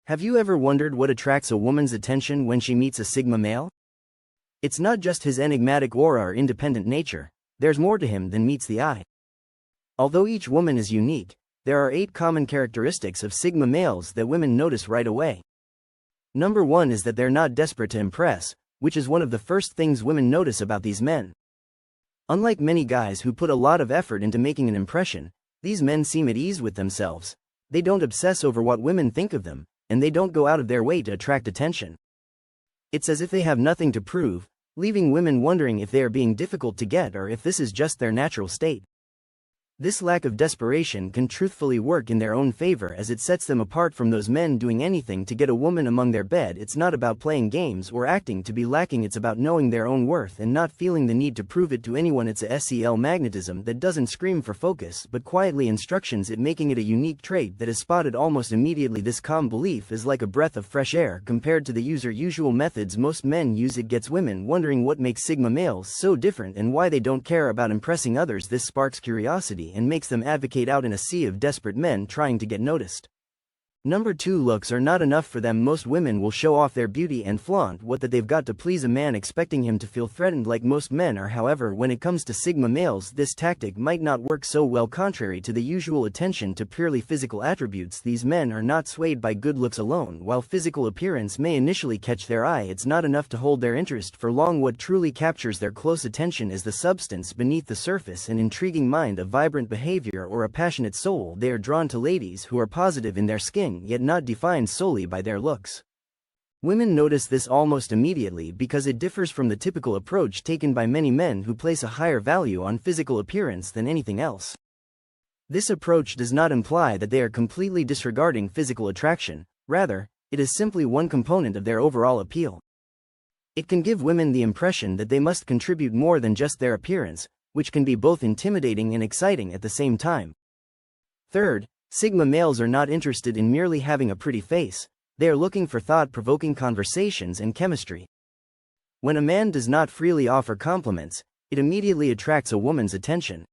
Have you ever wondered what attracts a woman's attention when she meets a Sigma male? It's not just his enigmatic aura or independent nature, there's more to him than meets the eye. Although each woman is unique, there are 8 common characteristics of Sigma males that women notice right away. Number 1 is that they're not desperate to impress, which is one of the first things women notice about these men. Unlike many guys who put a lot of effort into making an impression, these men seem at ease with themselves. They don't obsess over what women think of them, and they don't go out of their way to attract attention. It's as if they have nothing to prove, leaving women wondering if they are being difficult to get or if this is just their natural state. This lack of desperation can truthfully work in their own favor as it sets them apart from those men doing anything to get a woman among their bed. It's not about playing games or acting to be lacking, it's about knowing their own worth and not feeling the need to prove it to anyone. It's a SEL magnetism that doesn't scream for focus but quietly instructions it, making it a unique trait that is spotted almost immediately. This calm belief is like a breath of fresh air compared to the usual methods most men use. It gets women wondering what makes Sigma males so different and why they don't care about impressing others. This sparks curiosity and makes them advocate out in a sea of desperate men trying to get noticed. Number 2, looks are not enough for them. Most women will show off their beauty and flaunt what that they've got to please a man, expecting him to feel threatened like most men are. However, when it comes to Sigma males, this tactic might not work so well. Contrary to the usual attention to purely physical attributes, these men are not swayed by good looks alone. While physical appearance may initially catch their eye, it's not enough to hold their interest for long. What truly captures their close attention is the substance beneath the surface: an intriguing mind, a vibrant behavior, or a passionate soul. They are drawn to ladies who are positive in their skin, yet not defined solely by their looks. Women notice this almost immediately because it differs from the typical approach taken by many men who place a higher value on physical appearance than anything else. This approach does not imply that they are completely disregarding physical attraction, rather, it is simply one component of their overall appeal. It can give women the impression that they must contribute more than just their appearance, which can be both intimidating and exciting at the same time. Third, Sigma males are not interested in merely having a pretty face, they are looking for thought-provoking conversations and chemistry. When a man does not freely offer compliments, it immediately attracts a woman's attention.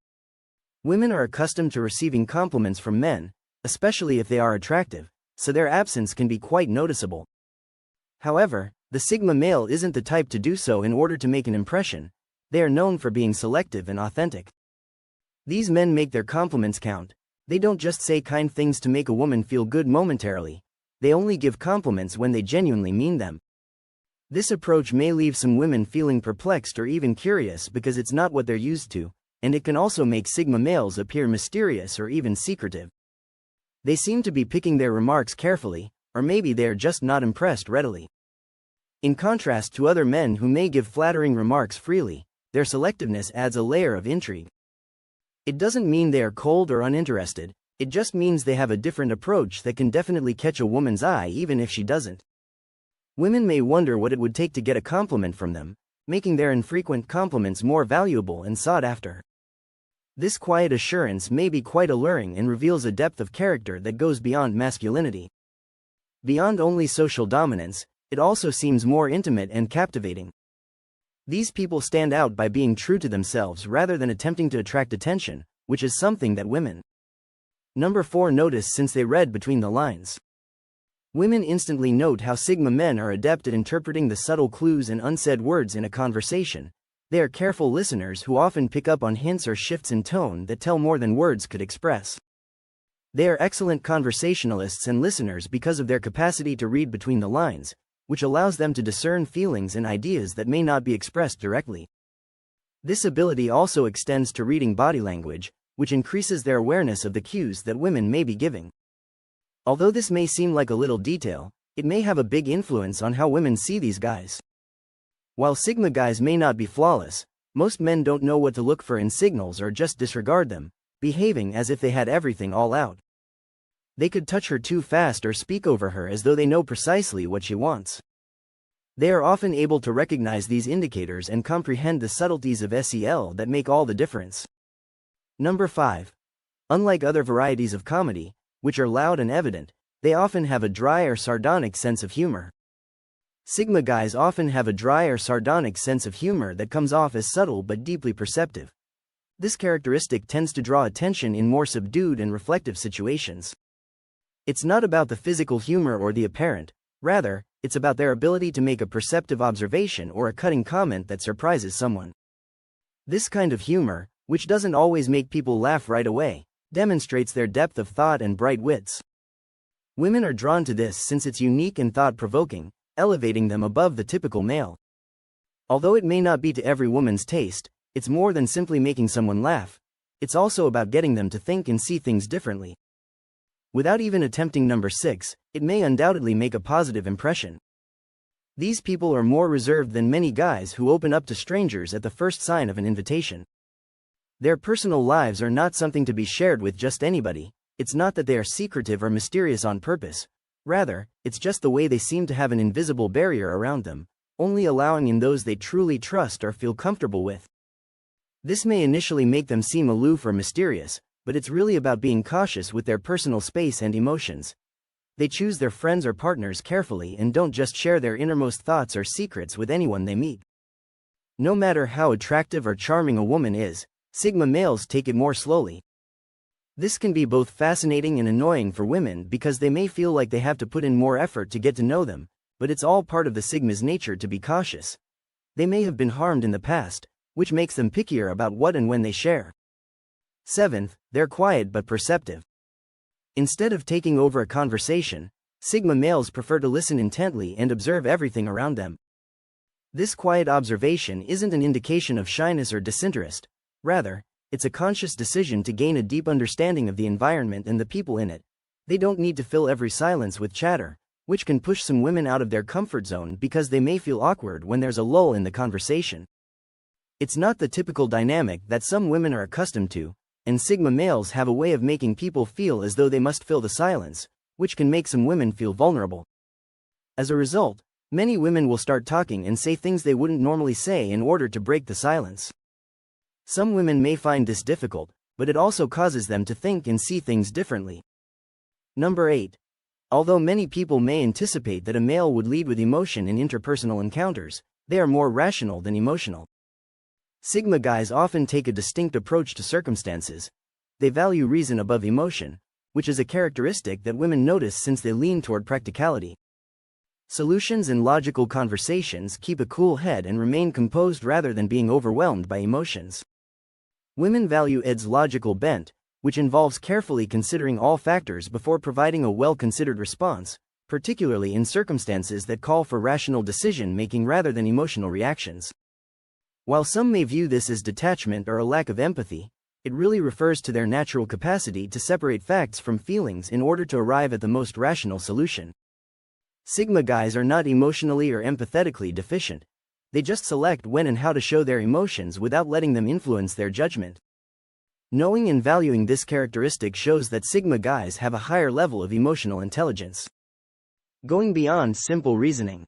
Women are accustomed to receiving compliments from men, especially if they are attractive, so their absence can be quite noticeable. However, the Sigma male isn't the type to do so in order to make an impression. They are known for being selective and authentic. These men make their compliments count. They don't just say kind things to make a woman feel good momentarily. They only give compliments when they genuinely mean them. This approach may leave some women feeling perplexed or even curious because it's not what they're used to, and it can also make Sigma males appear mysterious or even secretive. They seem to be picking their remarks carefully, or maybe they are just not impressed readily. In contrast to other men who may give flattering remarks freely, their selectiveness adds a layer of intrigue. It doesn't mean they are cold or uninterested, it just means they have a different approach that can definitely catch a woman's eye even if she doesn't. Women may wonder what it would take to get a compliment from them, making their infrequent compliments more valuable and sought after. This quiet assurance may be quite alluring and reveals a depth of character that goes beyond masculinity. Beyond only social dominance, it also seems more intimate and captivating. These people stand out by being true to themselves rather than attempting to attract attention, which is something that women. Number 4, notice since they read between the lines. Women instantly note how Sigma men are adept at interpreting the subtle clues and unsaid words in a conversation. They are careful listeners who often pick up on hints or shifts in tone that tell more than words could express. They are excellent conversationalists and listeners because of their capacity to read between the lines, which allows them to discern feelings and ideas that may not be expressed directly. This ability also extends to reading body language, which increases their awareness of the cues that women may be giving. Although this may seem like a little detail, it may have a big influence on how women see these guys. While Sigma guys may not be flawless, most men don't know what to look for in signals or just disregard them, behaving as if they had everything all out. They could touch her too fast or speak over her as though they know precisely what she wants. They are often able to recognize these indicators and comprehend the subtleties of SEL that make all the difference. Number 5. Unlike other varieties of comedy, which are loud and evident, they often have a dry or sardonic sense of humor. Sigma guys often have a dry or sardonic sense of humor that comes off as subtle but deeply perceptive. This characteristic tends to draw attention in more subdued and reflective situations. It's not about the physical humor or the apparent, rather, it's about their ability to make a perceptive observation or a cutting comment that surprises someone. This kind of humor, which doesn't always make people laugh right away, demonstrates their depth of thought and bright wits. Women are drawn to this since it's unique and thought-provoking, elevating them above the typical male. Although it may not be to every woman's taste, it's more than simply making someone laugh. It's also about getting them to think and see things differently. Without even attempting number 6, it may undoubtedly make a positive impression. These people are more reserved than many guys who open up to strangers at the first sign of an invitation. Their personal lives are not something to be shared with just anybody. It's not that they are secretive or mysterious on purpose. Rather, it's just the way they seem to have an invisible barrier around them, only allowing in those they truly trust or feel comfortable with. This may initially make them seem aloof or mysterious, but it's really about being cautious with their personal space and emotions. They choose their friends or partners carefully and don't just share their innermost thoughts or secrets with anyone they meet. No matter how attractive or charming a woman is, Sigma males take it more slowly. This can be both fascinating and annoying for women because they may feel like they have to put in more effort to get to know them, but it's all part of the Sigma's nature to be cautious. They may have been harmed in the past, which makes them pickier about what and when they share. 7th, they're quiet but perceptive. Instead of taking over a conversation, Sigma males prefer to listen intently and observe everything around them. This quiet observation isn't an indication of shyness or disinterest. Rather, it's a conscious decision to gain a deep understanding of the environment and the people in it. They don't need to fill every silence with chatter, which can push some women out of their comfort zone because they may feel awkward when there's a lull in the conversation. It's not the typical dynamic that some women are accustomed to, and Sigma males have a way of making people feel as though they must fill the silence, which can make some women feel vulnerable. As a result, many women will start talking and say things they wouldn't normally say in order to break the silence. Some women may find this difficult, but it also causes them to think and see things differently. Number 8. Although many people may anticipate that a male would lead with emotion in interpersonal encounters, they are more rational than emotional. Sigma guys often take a distinct approach to circumstances. They value reason above emotion, which is a characteristic that women notice since they lean toward practicality. Solutions and logical conversations keep a cool head and remain composed rather than being overwhelmed by emotions. Women value Ed's logical bent, which involves carefully considering all factors before providing a well-considered response, particularly in circumstances that call for rational decision-making rather than emotional reactions. While some may view this as detachment or a lack of empathy, it really refers to their natural capacity to separate facts from feelings in order to arrive at the most rational solution. Sigma guys are not emotionally or empathetically deficient. They just select when and how to show their emotions without letting them influence their judgment. Knowing and valuing this characteristic shows that Sigma guys have a higher level of emotional intelligence. Going beyond simple reasoning.